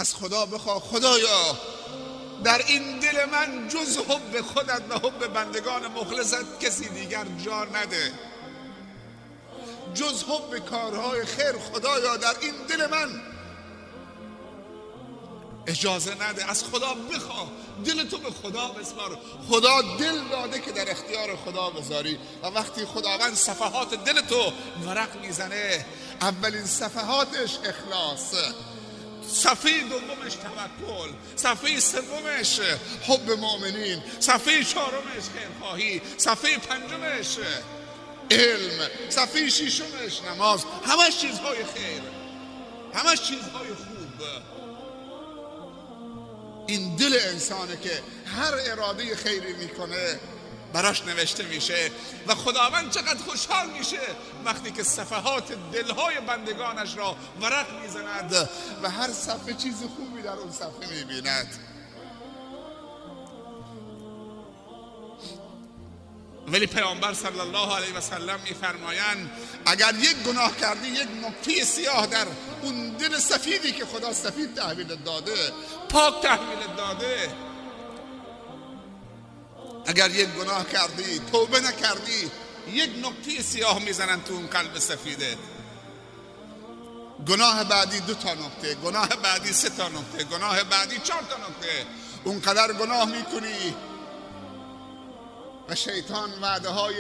از خدا بخواه خدایا در این دل من جز حب خودت و حب بندگان مخلصت کسی دیگر جا نده، جز حب کارهای خیر خدایا در این دل من اجازه نده. از خدا بخواه، دل تو به خدا بسپار. خدا دل داده که در اختیار خدا بذاری و وقتی خداوند صفحات دل تو ورق میزنه، اولین صفحاتش اخلاص، صفحه دومش توکل، صفحه سومش حب مؤمنین، صفحه چهارمش خیرخواهی، صفحه پنجمش علم، صفحه ششمش نماز. همش چیزهای خیر، همش چیزهای خوب. این دل انسانه که هر اراده خیری میکنه براش نوشته میشه و خداوند چقدر خوشحال میشه وقتی که صفحات دلهای بندگانش را ورق میزند و هر صفحه چیز خوبی در اون صفحه میبیند. ولی پیامبر صلی الله علیه و سلم میفرمایند اگر یک گناه کردی، یک نقطه سیاه در اون دل سفیدی که خدا سفید تحویل داده، پاک تحویل داده، اگر یک گناه کردی توبه نکردی، یک نقطه سیاه میزنن تو اون قلب سفیده. گناه بعدی 2 تا نقطه، گناه بعدی 3 تا نقطه، گناه بعدی 4 تا نقطه. اونقدر گناه میکنی و شیطان وعده های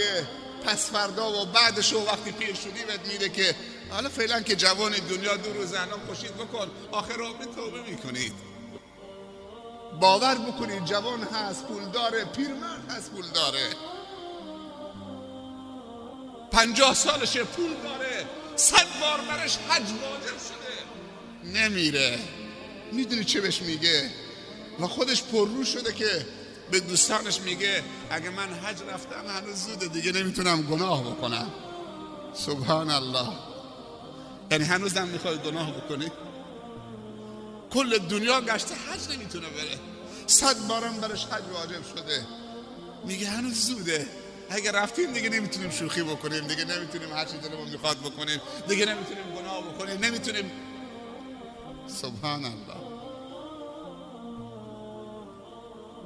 پس فردا و بعدش و وقتی پیر شدی بهت میده که حالا فعلا که جوانی دنیا 2 روز الان خوشید بکن، آخر عمر توبه میکنید. باور بکنید جوان هست، پول داره، پیرمرد هست، پول داره، 50 سالشه، پول داره، 100 بار برش حج واجب شده، نمیره. میدونی چه بهش میگه؟ و خودش پررو شده که به دوستانش میگه اگه من حج رفتم هنوز زوده دیگه، نمیتونم گناه بکنم. سبحان الله. یعنی هنوزم میخوای گناه بکنی؟ کل دنیا گشته حج نمیتونه بره، 100 بارم برش حج واجب شده، میگه هنوز زوده، اگه رفتیم دیگه نمیتونیم شوخی بکنیم، دیگه نمیتونیم هر چی دلمون میخواد بکنیم، دیگه نمیتونیم گناه بکنیم، نمیتونیم. سبحان الله.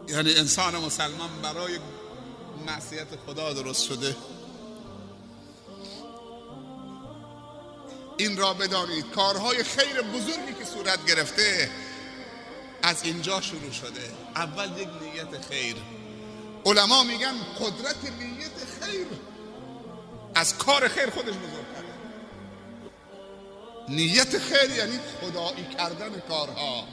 یعنی انسان مسلمان برای معصیت خدا درست شده. این را بدانید کارهای خیر بزرگی که صورت گرفته از اینجا شروع شده. اول یک نیت خیر. علما میگن قدرت نیت خیر از کار خیر خودش بزرگتره. نیت خیر یعنی خدایی کردن کارها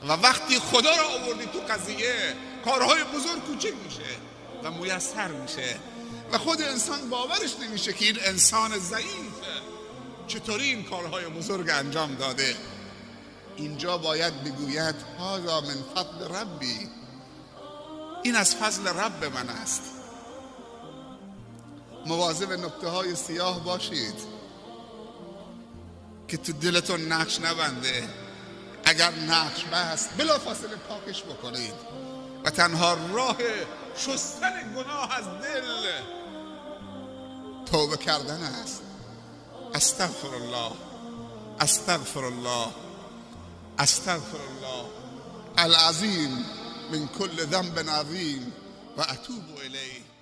و وقتی خدا را آوردی تو قضیه کارهای بزرگ کوچک میشه و میسر میشه و خود انسان باورش نمیشه که این انسان ضعیفه چطوری این کارهای بزرگ انجام داده. اینجا باید بگوید هذا من فضل ربی، این از فضل رب من است. مواظب نقطه های سیاه باشید که تو دلتون نقش نبنده. اگر نقش بست بلافاصله پاکش بکنید و تنها راه شستن گناه از دل توبه کردن است. استغفر الله، استغفر الله، استغفر الله العظیم من کل ذنب عظیم و اتوب الیه.